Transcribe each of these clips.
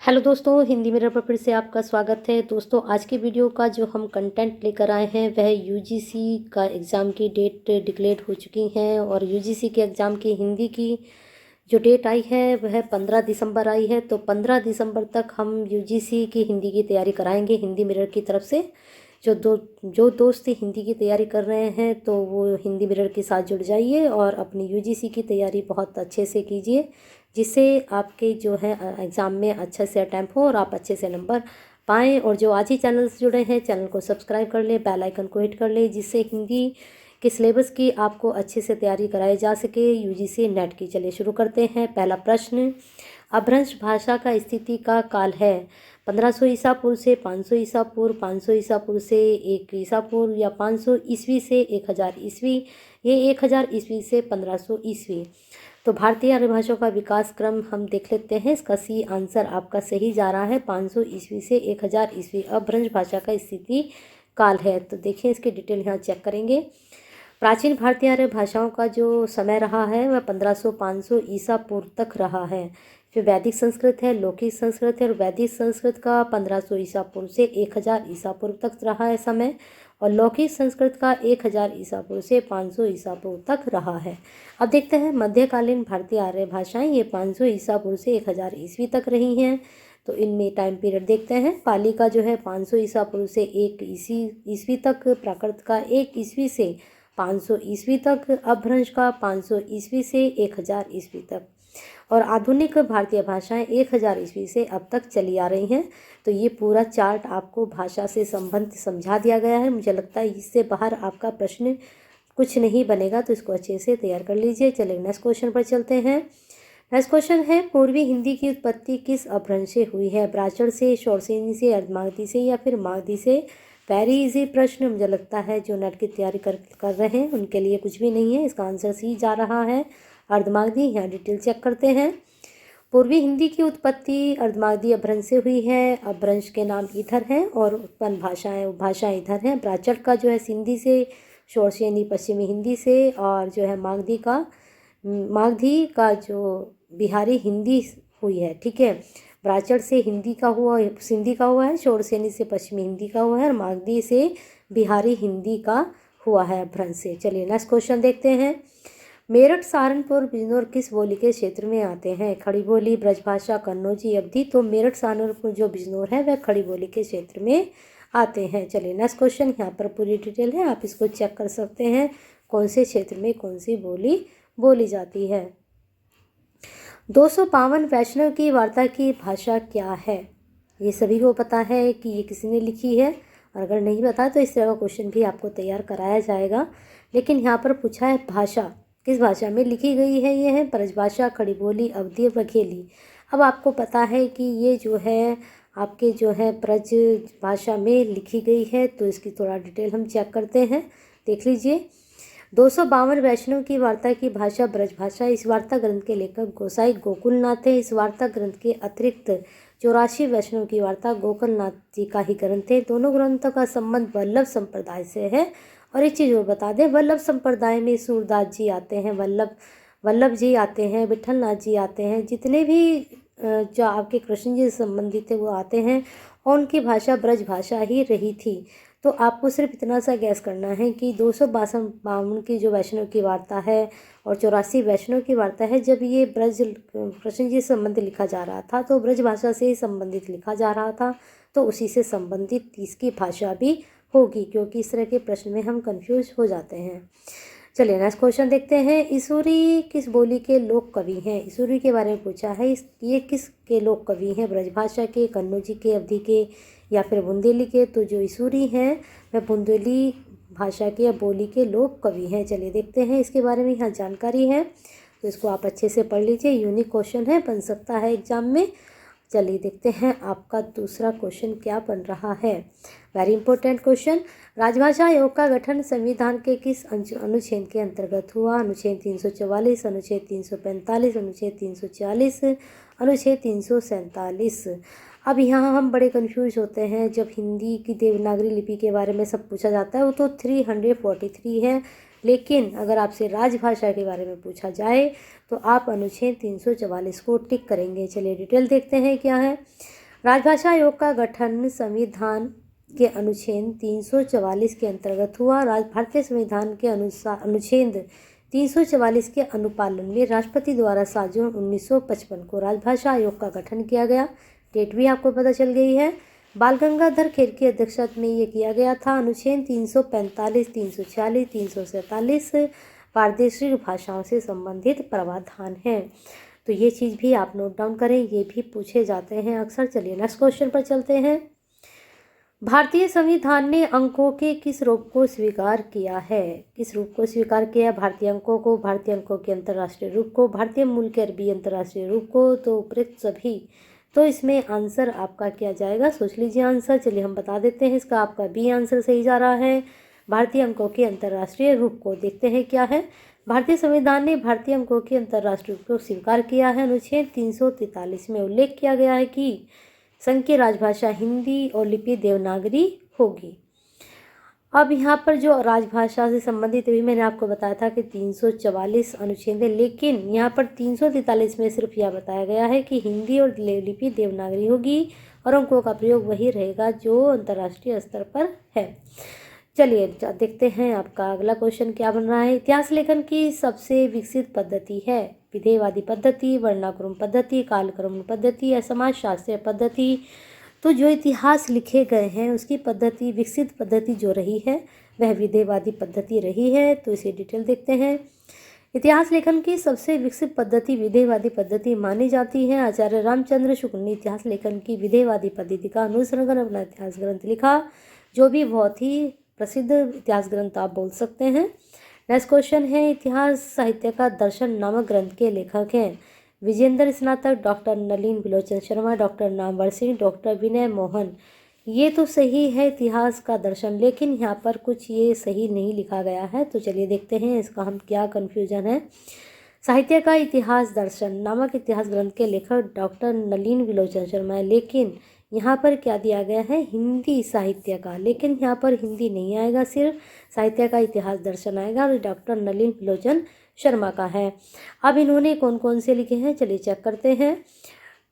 Hello दोस्तों, Hindi mirror पर फिर से आपका स्वागत है। दोस्तों, आज की वीडियो का जो हम कंटेंट लेकर आए हैं वह यूजीसी का एग्ज़ाम की डेट डिक्लेयर हो चुकी हैं और यूजीसी के एग्ज़ाम की हिंदी की जो डेट आई है वह 15 दिसंबर आई है। तो 15 दिसंबर तक हम यूजीसी की हिंदी की तैयारी कराएंगे हिंदी मिरर की तरफ से। जो दोस्त हिंदी की तैयारी कर रहे हैं तो वो हिंदी मिरर के साथ जुड़ जाइए और अपनी यूजीसी की तैयारी बहुत अच्छे से कीजिए, जिससे आपके जो है एग्ज़ाम में अच्छे से अटैम्प्ट हो और आप अच्छे से नंबर पाएँ। और जो आज ही चैनल से जुड़े हैं, चैनल को सब्सक्राइब कर लें, बेल आइकन को हिट कर लें, जिससे हिंदी के सिलेबस की आपको अच्छे से तैयारी कराई जा सके यूजीसी नेट की। चलिए शुरू करते हैं। पहला प्रश्न, अपभ्रंश भाषा का स्थिति का काल है 1500 ईसा पूर्व से 500 ईसा पूर्व, 500 ईसा पूर्व से 1 ईसा पूर्व, या 500 ईस्वी से 1000 ईस्वी, ये 1000 ईस्वी से 1500 ईस्वी। तो भारतीय आर्य भाषा का विकास क्रम हम देख लेते हैं। इसका सी आंसर आपका सही जा रहा है, 500 ईस्वी से 1000 ईस्वी अपभ्रंश भाषा का स्थिति काल है। तो देखिए इसकी डिटेल यहाँ चेक करेंगे। प्राचीन भारतीय आर्य भाषाओं का जो समय रहा है वह 1500-500 ईसा पूर्व तक रहा है। फिर वैदिक संस्कृत है, लौकिक संस्कृत है, और वैदिक संस्कृत का 1500 ईसा पूर्व से 1000 ईसा पूर्व तक रहा है समय, और लौकिक संस्कृत का 1000 ईसा पूर्व से 500 ईसा पूर्व तक रहा है। अब देखते हैं मध्यकालीन भारतीय आर्य भाषाएं, ये 500 ईसा पूर्व से 1000 ईस्वी तक रही हैं। तो इनमें टाइम पीरियड देखते हैं। पाली का जो है 500 ईसा पूर्व से 1 ईस्वी तक, प्राकृत का 1 ईस्वी से 500 ईस्वी तक, अपभ्रंश का 500 ईस्वी से 1000 ईस्वी तक, और आधुनिक भारतीय भाषाएं 1000 ईस्वी से अब तक चली आ रही हैं। तो ये पूरा चार्ट आपको भाषा से संबंध समझा दिया गया है। मुझे लगता है इससे बाहर आपका प्रश्न कुछ नहीं बनेगा, तो इसको अच्छे से तैयार कर लीजिए। चलिए नेक्स्ट क्वेश्चन पर चलते हैं। नेक्स्ट क्वेश्चन है, पूर्वी हिंदी की उत्पत्ति किस अपभ्रंश से हुई है? ब्राचड़ से, शौरसेनी से, अर्धमागधी से, या फिर मागधी से? वेरी इजी प्रश्न। मुझे लगता है जो नेट की तैयारी कर रहे हैं उनके लिए कुछ भी नहीं है। इसका आंसर सी जा रहा है, अर्धमागधी। यहाँ डिटेल चेक करते हैं। पूर्वी हिंदी की उत्पत्ति अर्धमागधी अपभ्रंश से हुई है। अपभ्रंश के नाम इधर हैं और उत्पन्न भाषाएं इधर हैं। ब्राचड़ का जो है सिंधी से, शौरसेनी पश्चिमी हिंदी से, और जो है मागधी का जो बिहारी हिंदी हुई है। ठीक है, ब्राचड़ से हिंदी का हुआ, सिंधी का हुआ है, शौरसेनी से पश्चिमी हिंदी का हुआ है, और मागधी से बिहारी हिंदी का हुआ है अपभ्रंश से। चलिए नेक्स्ट क्वेश्चन देखते हैं। मेरठ, सहारनपुर, बिजनौर किस बोली के क्षेत्र में आते हैं? खड़ी बोली, ब्रजभाषा, कन्नौजी, अवधी? तो मेरठ, सहारनपुर जो बिजनौर है वह खड़ी बोली के क्षेत्र में आते हैं। चलिए नेक्स्ट क्वेश्चन, यहाँ पर पूरी डिटेल है, आप इसको चेक कर सकते हैं कौन से क्षेत्र में कौन सी बोली बोली जाती है। 252 वैष्णव की वार्ता की भाषा क्या है? ये सभी को पता है कि ये किसने लिखी है, और अगर नहीं पता तो इस तरह का क्वेश्चन भी आपको तैयार कराया जाएगा। लेकिन यहाँ पर पूछा है भाषा, किस भाषा में लिखी गई है? ये है ब्रजभाषा, खड़ी बोली, अवधी और बघेली। अब आपको पता है कि ये जो है आपके जो है ब्रज भाषा में लिखी गई है, तो इसकी थोड़ा डिटेल हम चेक करते हैं, देख लीजिए। 252 वैष्णव की वार्ता की भाषा ब्रजभाषा। इस वार्ता ग्रंथ के लेखक गोसाई गोकुलनाथ है। इस वार्ता ग्रंथ के अतिरिक्त 84 वैष्णव की वार्ता गोकुलनाथ जी का ही ग्रंथ है। दोनों ग्रंथों का संबंध वल्लभ संप्रदाय से है। और एक चीज़ और बता दें, वल्लभ संप्रदाय में सूरदास जी आते हैं, वल्लभ जी आते हैं, विठलनाथ जी आते हैं, जितने भी जो आपके कृष्ण जी से संबंधित थे वो आते हैं, और उनकी भाषा ब्रज भाषा ही रही थी। तो आपको सिर्फ इतना सा गैस करना है कि 252 की जो वैष्णव की वार्ता है और 84 वैष्णव की वार्ता है, जब ये ब्रज कृष्ण जी से संबंधित लिखा जा रहा था तो ब्रज भाषा से ही संबंधित लिखा जा रहा था, तो उसी से संबंधित इसकी भाषा भी होगी, क्योंकि इस तरह के प्रश्न में हम कंफ्यूज हो जाते हैं। चलिए नेक्स्ट क्वेश्चन देखते हैं। इसूरी किस बोली के लोक कवि हैं? इसूरी के बारे में पूछा है। ये किस के लोक कवि हैं? ब्रजभाषा के, कन्नौजी के, अवधी के, या फिर बुंदेली के? तो जो इसूरी हैं वह बुंदेली भाषा के या बोली के लोक कवि हैं। चलिए देखते हैं इसके बारे में, यहाँ जानकारी है तो इसको आप अच्छे से पढ़ लीजिए। यूनिक क्वेश्चन है, बन सकता है एग्जाम में। चलिए देखते हैं आपका दूसरा क्वेश्चन क्या बन रहा है। Very important question. राजभाषा आयोग का गठन संविधान के किस अनुच्छेद के अंतर्गत हुआ? अनुच्छेद 344, अनुच्छेद 345, अनुच्छेद 346, अनुच्छेद 347। अब यहाँ हम बड़े कंफ्यूज होते हैं जब हिंदी की देवनागरी लिपि के बारे में सब पूछा जाता है। वो तो 343 है, लेकिन अगर आपसे राजभाषा के बारे में पूछा जाए तो आप अनुच्छेद 344 को टिक करेंगे। चलिए डिटेल देखते हैं क्या है। राजभाषा आयोग का गठन संविधान के अनुच्छेद 344 के अंतर्गत हुआ। भारतीय संविधान के अनुसार अनुच्छेद 344 के अनुपालन में राष्ट्रपति द्वारा 7 जून 1955 को राजभाषा आयोग का गठन किया गया। डेट भी आपको पता चल गई है। बाल गंगाधर खेर की अध्यक्षता में ये किया गया था। अनुच्छेद 345, 346, 347 प्रादेशिक भाषाओं से संबंधित प्रावधान है। तो ये चीज़ भी आप नोट डाउन करें, ये भी पूछे जाते हैं अक्सर। चलिए नेक्स्ट क्वेश्चन पर चलते हैं। भारतीय संविधान ने अंकों के किस रूप को स्वीकार किया है? किस रूप को स्वीकार किया? भारतीय अंकों को, भारतीय अंकों के अंतर्राष्ट्रीय रूप को, भारतीय मूल के अरबी अंतर्राष्ट्रीय रूप को, तो उपरोक्त सभी। तो इसमें आंसर आपका क्या जाएगा? सोच लीजिए आंसर। चलिए हम बता देते हैं, इसका आपका बी आंसर सही जा रहा है। भारतीय अंकों के अंतर्राष्ट्रीय रूप को देखते हैं क्या है। भारतीय संविधान ने भारतीय अंकों के अंतर्राष्ट्रीय रूप को स्वीकार किया है। अनुच्छेद 343 में उल्लेख किया गया है कि संघ की राजभाषा हिंदी और लिपि देवनागरी होगी। अब यहाँ पर जो राजभाषा से संबंधित भी मैंने आपको बताया था कि 344 अनुच्छेद है, लेकिन यहाँ पर 343 में सिर्फ यह बताया गया है कि हिंदी और लिपि देवनागरी होगी और अंकों का प्रयोग वही रहेगा जो अंतर्राष्ट्रीय स्तर पर है। चलिए देखते हैं आपका अगला क्वेश्चन क्या बन रहा है। इतिहास लेखन की सबसे विकसित पद्धति है विधेयवादी पद्धति, वर्णानुक्रम पद्धति, कालक्रम पद्धति या समाजशास्त्रीय पद्धति। तो जो इतिहास लिखे गए हैं उसकी पद्धति, विकसित पद्धति जो रही है वह विधेयवादी पद्धति रही है। तो इसे डिटेल देखते हैं। इतिहास लेखन की सबसे विकसित पद्धति विधेयवादी पद्धति मानी जाती है। आचार्य रामचंद्र शुक्ल ने इतिहास लेखन की विधेयवादी पद्धति का अनुसरण कर अपना इतिहास ग्रंथ लिखा, जो भी बहुत ही प्रसिद्ध इतिहास ग्रंथ आप बोल सकते हैं। नेक्स्ट क्वेश्चन है, इतिहास साहित्य का दर्शन नामक ग्रंथ के लेखक हैं विजेंद्र स्नातक, डॉक्टर नलिन बिलोचन शर्मा, डॉक्टर नामवर सिंह, डॉक्टर विनय मोहन। ये तो सही है इतिहास का दर्शन, लेकिन यहाँ पर कुछ ये सही नहीं लिखा गया है। तो चलिए देखते हैं इसका हम क्या कन्फ्यूजन है। साहित्य का इतिहास दर्शन नामक इतिहास ग्रंथ के लेखक डॉक्टर नलिन बिलोचन शर्मा है, लेकिन यहाँ पर क्या दिया गया है? हिंदी साहित्य का, लेकिन यहाँ पर हिंदी नहीं आएगा, सिर्फ साहित्य का इतिहास दर्शन आएगा और डॉक्टर नलिन बिलोचन शर्मा का है। अब इन्होंने कौन कौन से लिखे हैं चलिए चेक करते हैं।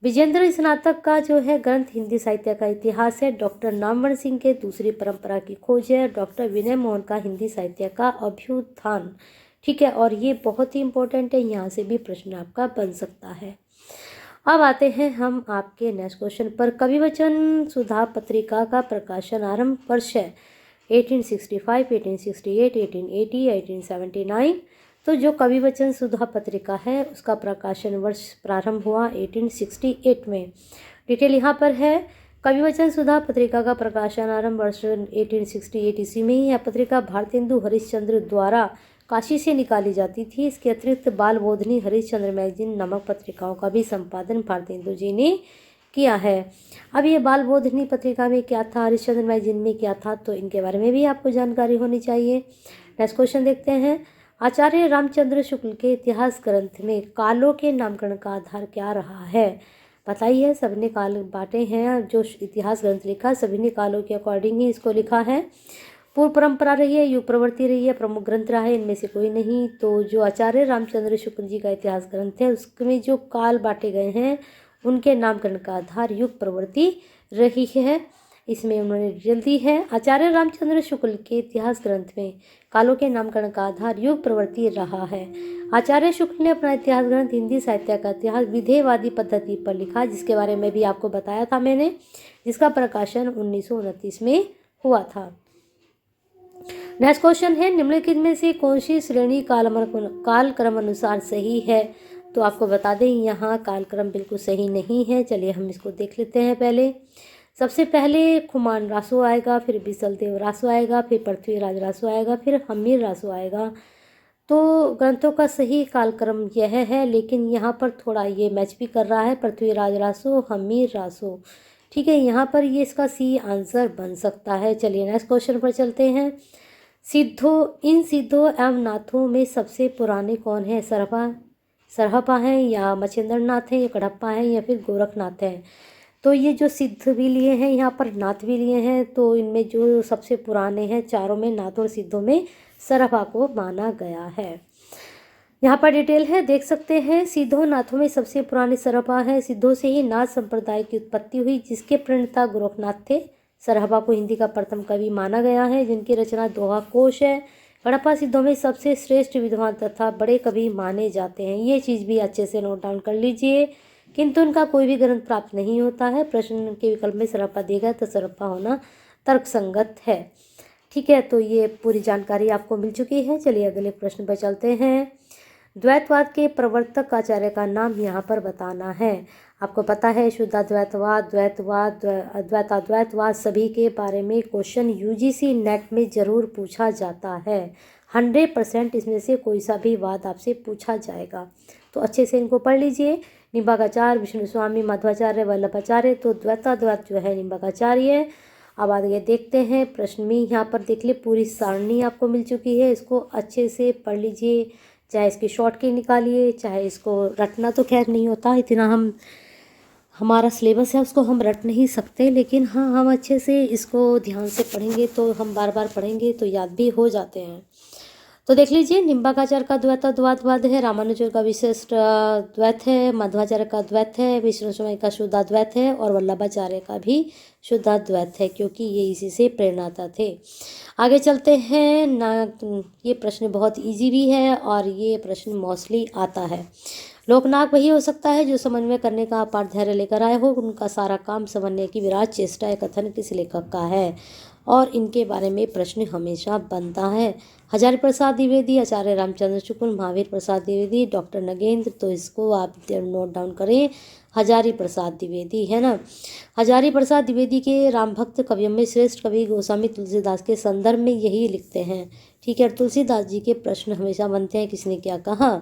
विजेंद्र स्नातक का जो है ग्रंथ हिंदी साहित्य का इतिहास है। डॉक्टर नामवर सिंह के दूसरी परंपरा की खोज है। डॉक्टर विनय मोहन का हिंदी साहित्य का अभ्युत्थान। ठीक है, और ये बहुत ही इंपॉर्टेंट है, यहाँ से भी प्रश्न आपका बन सकता है। अब आते हैं हम आपके नेक्स्ट क्वेश्चन पर। कविवचन सुधा पत्रिका का प्रकाशन आरंभ वर्ष है 1865, 1868, 1880, 1879। तो जो कविवचन सुधा पत्रिका है उसका प्रकाशन वर्ष प्रारंभ हुआ 1868 में। डिटेल यहाँ पर है। कविवचन सुधा पत्रिका का प्रकाशन आरंभ वर्ष 1868 ईस्वी में ही। यह पत्रिका भारतेंदु हरिश्चंद्र द्वारा काशी से निकाली जाती थी। इसके अतिरिक्त बाल बोधनी, हरिश्चंद्र मैगजीन नामक पत्रिकाओं का भी संपादन भारतेंदु जी ने किया है। अब ये बाल बोधनी पत्रिका में क्या था, हरिश्चंद्र मैगजीन में क्या था, तो इनके बारे में भी आपको जानकारी होनी चाहिए। नेक्स्ट क्वेश्चन देखते हैं। आचार्य रामचंद्र शुक्ल के इतिहास ग्रंथ में कालों के नामकरण का आधार क्या रहा है? बताइए, सबने काल बांटे हैं। जो इतिहास ग्रंथ लिखा सभी ने कालों के अकॉर्डिंग ही इसको लिखा है। पूर्व परंपरा रही है, युग प्रवृत्ति रही है, प्रमुख ग्रंथ रहा है, इनमें से कोई नहीं। तो जो आचार्य रामचंद्र शुक्ल जी का इतिहास ग्रंथ है उसमें जो काल बांटे गए हैं उनके नामकरण का आधार युग प्रवृत्ति रही है। इसमें उन्होंने डिटेल दी है। आचार्य रामचंद्र शुक्ल के इतिहास ग्रंथ में कालों के नामकरण का आधार युग प्रवृत्ति रहा है। आचार्य शुक्ल ने अपना इतिहास ग्रंथ हिंदी साहित्य का इतिहास विधेयवादी पद्धति पर लिखा, जिसके बारे में भी आपको बताया था मैंने, जिसका प्रकाशन 1929 में हुआ था। नेक्स्ट क्वेश्चन है, निम्नलिखित में से कौन सी श्रेणी कालक्रम अनुसार सही है? तो आपको बता दें यहाँ कालक्रम बिल्कुल सही नहीं है। चलिए हम इसको देख लेते हैं। पहले सबसे पहले खुमान रासो आएगा, फिर बिसलदेव रासो आएगा, फिर पृथ्वीराज रासो आएगा, फिर हमीर रासो आएगा। तो ग्रंथों का सही कालक्रम यह है, लेकिन यहाँ पर थोड़ा ये मैच भी कर रहा है, पृथ्वीराज रासो, हमीर रासो। ठीक है, यहाँ पर ये इसका सी आंसर बन सकता है। चलिए नेक्स्ट क्वेश्चन पर चलते हैं। इन सिद्धों एवं नाथों में सबसे पुराने कौन है? सरहपा हैं या मच्छिंद्र नाथ हैं या कड़प्पा हैं या फिर गोरखनाथ हैं? तो ये जो सिद्ध भी लिए हैं यहाँ पर नाथ भी लिए हैं, तो इनमें जो सबसे पुराने हैं चारों में, नाथ और सिद्धों में सरहपा को माना गया है। यहाँ पर डिटेल है, देख सकते हैं। सिद्धो नाथों में सबसे पुरानी सरहपा है। सिद्धों से ही नाथ संप्रदाय की उत्पत्ति हुई, जिसके प्रणेता गोरखनाथ थे। सरहपा को हिंदी का प्रथम कवि माना गया है, जिनकी रचना दोहा कोश है। हड़प्पा सिद्धों में सबसे श्रेष्ठ विद्वान तथा बड़े कवि माने जाते हैं। ये चीज़ भी अच्छे से नोट डाउन कर लीजिए। किंतु उनका कोई भी ग्रंथ प्राप्त नहीं होता है। प्रश्न के विकल्प में सरहपा दिया गया, तो सरहपा होना तर्कसंगत है। ठीक है, तो ये पूरी जानकारी आपको मिल चुकी है। चलिए अगले प्रश्न पर चलते हैं। द्वैतवाद के प्रवर्तक आचार्य का नाम यहाँ पर बताना है। आपको पता है शुद्धाद्वैतवाद, द्वैतवाद, द्वैताद्वैतवाद सभी के बारे में क्वेश्चन यूजीसी नेट में ज़रूर पूछा जाता है। 100% इसमें से कोई सा भी वाद आपसे पूछा जाएगा, तो अच्छे से इनको पढ़ लीजिए। निम्बार्काचार्य, विष्णु स्वामी, माधवाचार्य, वल्लभाचार्य, तो द्वैताद्वैत जो है निम्बार्काचार्य। अब आगे देखते हैं प्रश्न में। यहाँ पर देख ले, पूरी सारणी आपको मिल चुकी है, इसको अच्छे से पढ़ लीजिए। चाहे इसकी शॉर्ट की निकालिए, चाहे इसको रटना तो खैर नहीं होता, इतना हमारा सिलेबस है उसको हम रट नहीं सकते, लेकिन हाँ हम अच्छे से इसको ध्यान से पढ़ेंगे तो हम बार बार पढ़ेंगे तो याद भी हो जाते हैं। तो देख लीजिए, निम्बार्काचार्य का द्वैताद्वैतवाद है, रामानुजर का विशिष्ट द्वैत है, माधवाचार्य का द्वैत है, विष्णु स्वामी का शुद्धाद्वैत है और वल्लभाचार्य का भी शुद्धाद्वैत है, क्योंकि ये इसी से प्रेरणाता थे। आगे चलते हैं ना। ये प्रश्न बहुत इजी भी है और ये प्रश्न मोस्टली आता है। लोकनायक वही हो सकता है जो समन्वय करने का अपार धैर्य लेकर आए हो। उनका सारा काम समन्वय की विराट चेष्टा है। कथन किस लेखक का है और इनके बारे में प्रश्न हमेशा बनता है। हजारी प्रसाद द्विवेदी, आचार्य रामचंद्र शुक्ल, महावीर प्रसाद द्विवेदी, डॉक्टर नगेंद्र, तो इसको आप नोट डाउन करें, हजारी प्रसाद द्विवेदी है ना। हजारी प्रसाद द्विवेदी के राम भक्त कवियों में श्रेष्ठ कवि गोस्वामी तुलसीदास के संदर्भ में यही लिखते हैं। ठीक है, तुलसीदास जी के प्रश्न हमेशा बनते हैं, किसने क्या कहा।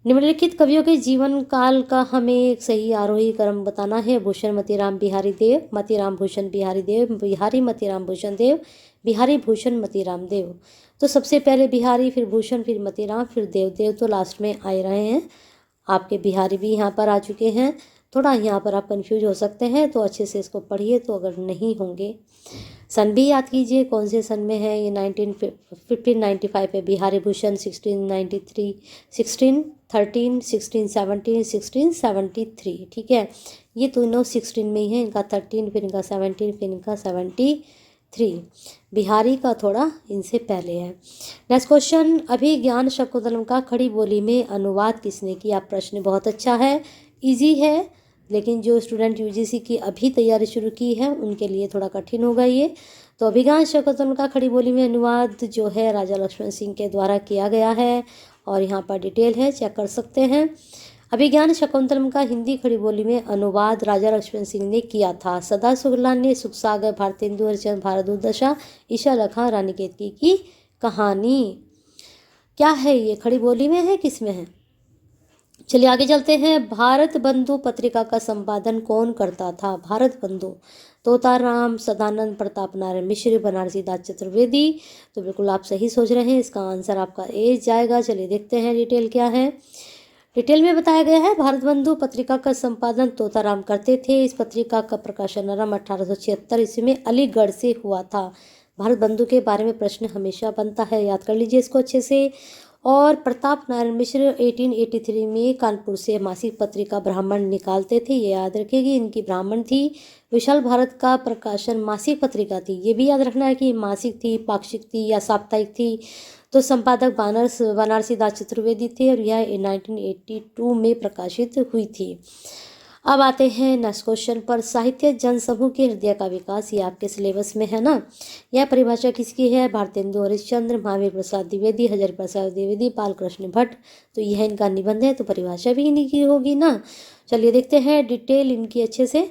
निम्नलिखित कवियों के जीवन काल का हमें एक सही आरोही क्रम बताना है। भूषण मतीराम बिहारी देव, मतीराम भूषण बिहारी देव, बिहारी मतीराम भूषण देव, बिहारी भूषण मतीराम देव। तो सबसे पहले बिहारी, फिर भूषण, फिर मतीराम, फिर देव। देव तो लास्ट में आ रहे हैं। आपके बिहारी भी यहाँ पर आ चुके हैं। थोड़ा यहाँ पर आप कंफ्यूज हो सकते हैं, तो अच्छे से इसको पढ़िए, तो अगर नहीं होंगे। सन भी याद कीजिए कौन से सन में है ये। 1595 है बिहारी भूषण, 1693, 1613, 1617, 1673। ठीक है, ये दोनों 16 में ही है। इनका 13, फिर इनका 17, फिर इनका 73। बिहारी का थोड़ा इनसे पहले है। नेक्स्ट क्वेश्चन, अभिज्ञान शकुंतलम का खड़ी बोली में अनुवाद किसने किया। प्रश्न बहुत अच्छा है, इजी है, लेकिन जो स्टूडेंट यूजीसी की अभी तैयारी शुरू की है उनके लिए थोड़ा कठिन होगा ये। तो अभिज्ञान शकुंतलम का खड़ी बोली में अनुवाद जो है राजा लक्ष्मण सिंह के द्वारा किया गया है, और यहाँ पर डिटेल है, चेक कर सकते हैं। अभिज्ञान शकुंतलम का हिंदी खड़ी बोली में अनुवाद राजा लक्ष्मण सिंह ने किया था। सदा सुगलान ने सुखसागर, भारतेंदु हरिश्चंद्र, भारत दुर्दशा, ईशा लखा, रानी केतकी की कहानी। क्या है ये, खड़ी बोली में है, किस में है। चलिए आगे चलते हैं। भारत बंधु पत्रिका का संपादन कौन करता था। भारत बंधु, तोताराम, सदानंद, प्रताप नारायण मिश्र, बनारसी दास चतुर्वेदी। तो बिल्कुल आप सही सोच रहे हैं, इसका आंसर आपका ए जाएगा। चलिए देखते हैं डिटेल क्या है। डिटेल में बताया गया है, भारत बंधु पत्रिका का संपादन तोताराम करते थे। इस पत्रिका का प्रकाशन 1876 ईस्वी में अलीगढ़ से हुआ था। भारत बंधु के बारे में प्रश्न हमेशा बनता है, याद कर लीजिए इसको अच्छे से। और प्रताप नारायण मिश्र 1883 में कानपुर से मासिक पत्रिका ब्राह्मण निकालते थे, ये याद रखिएगी, इनकी ब्राह्मण थी। विशाल भारत का प्रकाशन मासिक पत्रिका थी, ये भी याद रखना है कि मासिक थी, पाक्षिक थी या साप्ताहिक थी। तो संपादक बनारसी दास चतुर्वेदी थे और यह 1982 में प्रकाशित हुई थी। अब आते हैं नेक्स्ट क्वेश्चन पर। साहित्य जनसमूह के हृदय का विकास, ये आपके सिलेबस में है ना। यह परिभाषा किसकी है। भारतेंदु हरिश्चंद्र, महावीर प्रसाद द्विवेदी, हजारी प्रसाद द्विवेदी, बालकृष्ण भट्ट। तो यह इनका निबंध है, तो परिभाषा भी इन्हीं की होगी ना। चलिए देखते हैं डिटेल इनकी अच्छे से।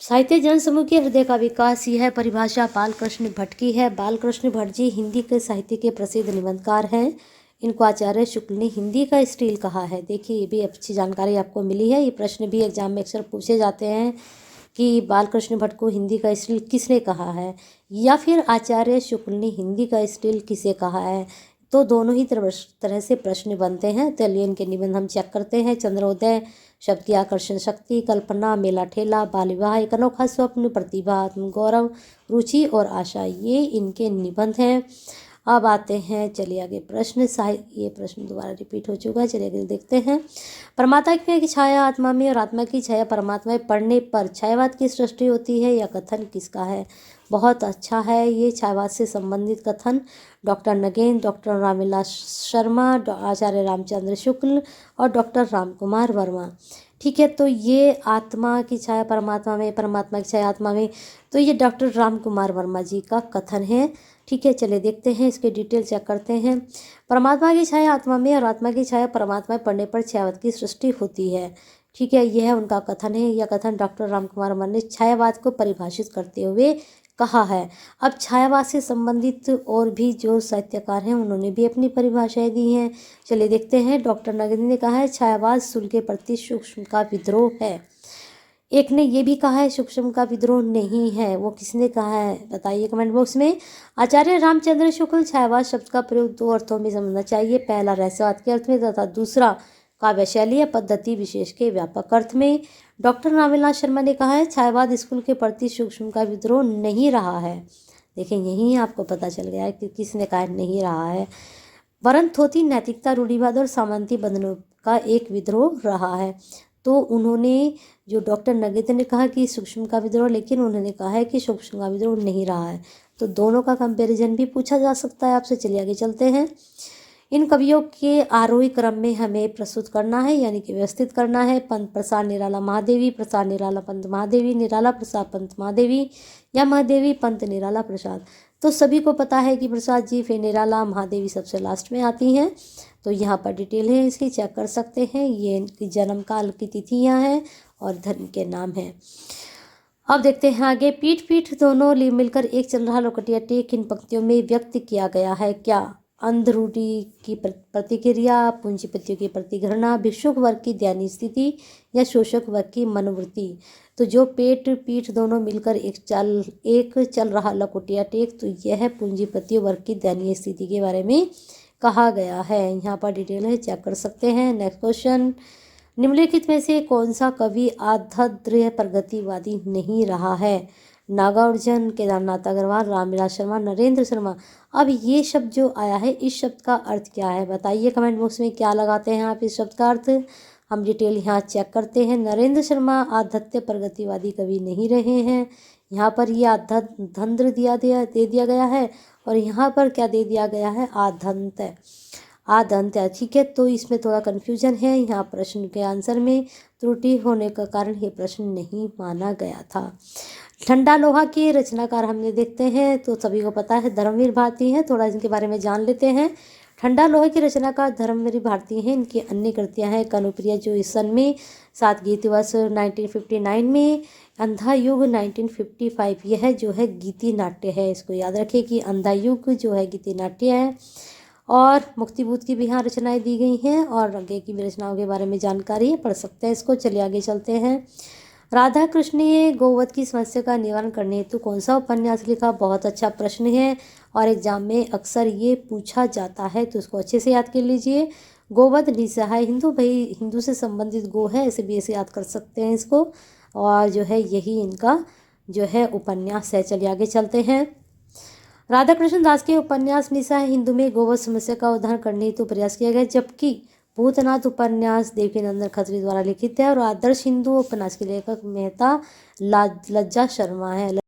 साहित्य जनसमूह के हृदय का विकास, यह परिभाषा बालकृष्ण भट्ट की है। बालकृष्ण भट्ट जी हिंदी के साहित्य के प्रसिद्ध निबंधकार हैं। इनको आचार्य शुक्ल ने हिंदी का स्टील कहा है। देखिए ये भी अच्छी जानकारी आपको मिली है। ये प्रश्न भी एग्जाम में अक्सर पूछे जाते हैं कि बालकृष्ण भट्ट को हिंदी का स्टील किसने कहा है, या फिर आचार्य शुक्ल ने हिंदी का स्टील किसे कहा है। तो दोनों ही तरह से प्रश्न बनते हैं। चलिए इनके निबंध हम चेक करते हैं। चंद्रोदय, शब्द की आकर्षण शक्ति, कल्पना, मेला ठेला, बाल विवाह, एक अनोखा स्वप्न, प्रतिभा, आत्मगौरव, रुचि और आशा, ये इनके निबंध हैं। अब आते हैं, चलिए आगे प्रश्न ये प्रश्न दोबारा रिपीट हो चुका है, चलिए आगे देखते हैं। परमात्मा की छाया आत्मा में और आत्मा की छाया परमात्मा में पड़ने पर छायावाद की सृष्टि होती है, यह कथन किसका है? बहुत अच्छा है ये छायावाद से संबंधित कथन डॉक्टर नगेंद्र, डॉक्टर रामविलास शर्मा, आचार्य रामचंद्र शुक्ल और डॉक्टर रामकुमार वर्मा। ठीक है, तो ये आत्मा की छाया परमात्मा में, परमात्मा की छाया आत्मा में, तो ये डॉक्टर रामकुमार वर्मा जी का कथन है। ठीक है, चलिए देखते हैं, इसके डिटेल चेक करते हैं। परमात्मा की छाया आत्मा में और आत्मा की छाया परमात्मा में पड़ने पर छायावाद की सृष्टि होती है। ठीक है, यह उनका कथन है। यह कथन डॉक्टर रामकुमार वर्मा ने छायावाद को परिभाषित करते हुए कहा है। अब छायावाद से संबंधित और भी जो साहित्यकार हैं उन्होंने भी अपनी परिभाषाएं दी हैं। चलिए देखते हैं। डॉक्टर नगेंद्र ने कहा है छायावाद स्थूल के प्रति सूक्ष्म का विद्रोह है। एक ने ये भी कहा है सूक्ष्म का विद्रोह नहीं है। वो किसने कहा है बताइए कमेंट बॉक्स में। आचार्य रामचंद्र शुक्ल छायावाद शब्द का प्रयोग दो अर्थों में समझना चाहिए। पहला रहस्यवाद के अर्थ में तथा दूसरा काव्य शैली या पद्धति विशेष के व्यापक अर्थ में। डॉक्टर रामविलास शर्मा ने कहा है छायावाद स्कूल के प्रति सूक्ष्म का विद्रोह नहीं रहा है। देखें, यही आपको पता चल गया है कि किसने कहा नहीं रहा है, वरन थोथी नैतिकता, रूढ़िवाद और सामंती बंधनों का एक विद्रोह रहा है। तो उन्होंने, जो डॉक्टर नगेंद्र ने कहा कि सूक्ष्म का विद्रोह, लेकिन उन्होंने कहा है कि सूक्ष्म का विद्रोह नहीं रहा है। तो दोनों का कंपैरिजन भी पूछा जा सकता है आपसे। चलिए आगे चलते हैं। इन कवियों के आरोही क्रम में हमें प्रस्तुत करना है, यानी कि व्यवस्थित करना है। पंत प्रसाद निराला महादेवी, प्रसाद निराला पंत महादेवी, निराला प्रसाद पंत महादेवी या महादेवी पंत निराला प्रसाद। तो सभी को पता है कि प्रसाद जी, फिर निराला, महादेवी सबसे लास्ट में आती हैं। तो यहाँ पर डिटेल है इसकी, चेक कर सकते हैं। ये इनकी जन्म काल की तिथियाँ हैं और धर्म के नाम हैं। अब देखते हैं आगे। पीठ पीठ दोनों मिलकर एक चल रहा लोकटिया टेक इन पंक्तियों में व्यक्त किया गया है क्या? अंधरूढ़ी की प्रतिक्रिया, पूंजीपतियों की प्रतिघृणा, भिक्षुक वर्ग की दयनीय स्थिति या शोषक वर्ग की मनोवृत्ति। तो जो पेट पीठ दोनों मिलकर एक चल रहा लकोटिया टेक, तो यह पूंजीपतियों वर्ग की दयनीय स्थिति के बारे में कहा गया है। यहाँ पर डिटेल है, चेक कर सकते हैं। नेक्स्ट क्वेश्चन, निम्नलिखित में से कौन सा कवि आध्यात्मिक प्रगतिवादी नहीं रहा है? नागार्जुन, केदारनाथ अग्रवाल, रामविलास शर्मा, नरेंद्र शर्मा। अब ये शब्द जो आया है, इस शब्द का अर्थ क्या है बताइए कमेंट बॉक्स में। क्या लगाते हैं आप इस शब्द का अर्थ? हम डिटेल यहाँ चेक करते हैं। नरेंद्र शर्मा आध्यात्मिक प्रगतिवादी कवि नहीं रहे हैं। यहाँ पर ये आध्यात्म दे दिया गया है और यहाँ पर क्या दे दिया गया है? आदंत है। ठीक है, तो इसमें थोड़ा कन्फ्यूजन है। यहाँ प्रश्न के आंसर में त्रुटि होने का कारण ये प्रश्न नहीं माना गया था। ठंडा लोहा के रचनाकार हमने देखते हैं, तो सभी को पता है धर्मवीर भारती हैं। थोड़ा इनके बारे में जान लेते हैं। ठंडा लोहे के रचनाकार धर्मवीर भारती हैं। इनकी अन्य कृतियाँ हैं कनुप्रिया जो इस सन में, सात गीत दिवस 1959 में, अंधा युग 1955। यह जो है गीति नाट्य है, इसको याद रखिए कि अंधा युग जो है गीति नाट्य है। और मुक्तिबोध की भी यहाँ रचनाएं दी गई हैं और आगे की भी रचनाओं के बारे में जानकारी पढ़ सकते हैं इसको। चलिए आगे चलते हैं। राधा कृष्ण ने गौवध की समस्या का निवारण करने हेतु कौन सा उपन्यास लिखा? बहुत अच्छा प्रश्न है और एग्जाम में अक्सर ये पूछा जाता है, तो इसको अच्छे से याद कर लीजिए। गोवध निसहाय हिंदू से संबंधित गो है, ऐसे भी ऐसे याद कर सकते हैं इसको। और जो है यही इनका जो है उपन्यास है। चलिए आगे चलते हैं। राधा कृष्ण दास के उपन्यास निसहाय हिंदू में गोवध समस्या का उद्धार करने हेतु प्रयास किया गया, जबकि भूतनाथ उपन्यास देवकीनंदन खत्री द्वारा लिखित है और आदर्श हिंदू उपन्यास के लेखक मेहता लज्जा शर्मा है।